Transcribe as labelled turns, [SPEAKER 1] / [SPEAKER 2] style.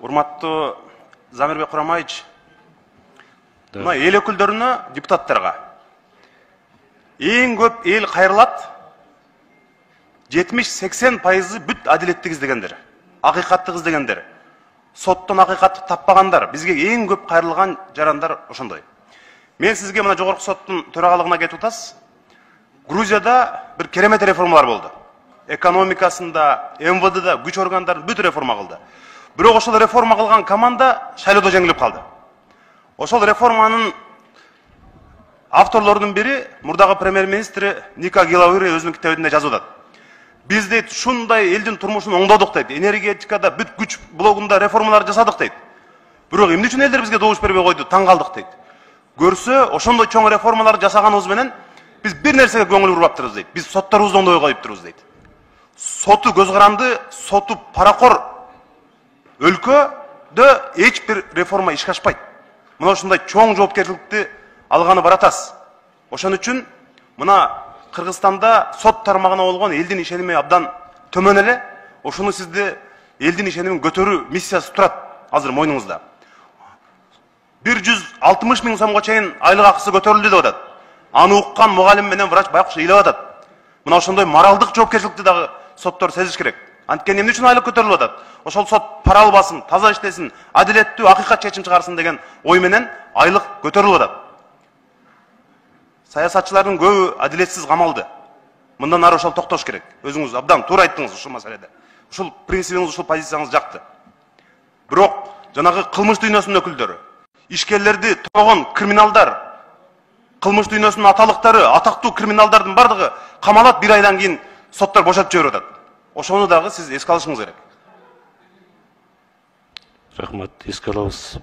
[SPEAKER 1] Урматтуу Замирбек Курамаевич, мына эл өкүлдөрүнө, депутаттарга эң көп эл кайрылат, 70-80% бүт адилеттик издегендер, акыйкаттык издегендер, соттон акыйкатты таппагандар, бизге эң көп кайрылган жарандар ошондой. Мен сизге мына жогорку соттун төрагалыгына кетип атасыз. Грузияда бир керемет реформалар болду. Экономикасында, МВДда, күч органдары бүт реформа кылды. Бирок ошол реформа кылган команда шайлоодо жеңилип калды. Ошол реформанын авторлорунун бири мурдагы премьер-министри Ника Гилаури өзүнүн китебинде жазып атат. Биз дейт ушундай элдин турмушун оңдодук дейт. Энергетикада бүт күч блогунда реформалар жасадык дейт. Бирок эмне үчүн элдер бизге добуш бербей койду? Таң калдык дейт. Көрсө, ошондой чоң реформалар жасаганыбыз менен биз бир нерсеге көңүл буруп дейт. Биз сотторубузду оңдой коюптурбуз дейт. Соту көз каранды, соту паракор өлкөдө эч бир реформа ишке ашпайт. Мына ушундай чоң жоопкерчиликти алганы баратас. Ошон үчүн мына Кыргызстанда сот тармагына болгон элдин ишеними абдан төмөн эле. Ошону сизди элдин ишенимин көтөрүү миссиясы турат азыр мойнуңузда. 160 миң сомго чейин айлык акысы көтөрүлдү деп атат. Аны уккан мугалим менен врач байкуш ыйлап атат. Мына ошондой моралдык жоопкерчиликти дагы соттор сезиш керек. Анткени эмне үчүн айлык көтөрүлүп атат? Ошол сот пара албасын, таза иштесин, адилеттүү, акыйкат чечим чыгарсын деген ой менен айлык көтөрүлүп атат. Саясатчылардын көбү адилетсиз камалды. Мындан ары ошол токтош керек. Өзүңүз абдан туура айттыңыз ушул маселеде. Ушул принцибиңиз, ушул позицияңыз жакты. Бирок жанагы кылмыш дүйнөсүнүн өкүлдөрү, ишкерлерди тогон криминалдар, кылмыш дүйнөсүнүн аталыктары, атактуу криминалдардын бардыгы камалат, 1 айдан кийин соттор бошотуп жиберип атат. Ошону дагы сиз эске алышыңыз керек.
[SPEAKER 2] Рахмат, эске алабыз.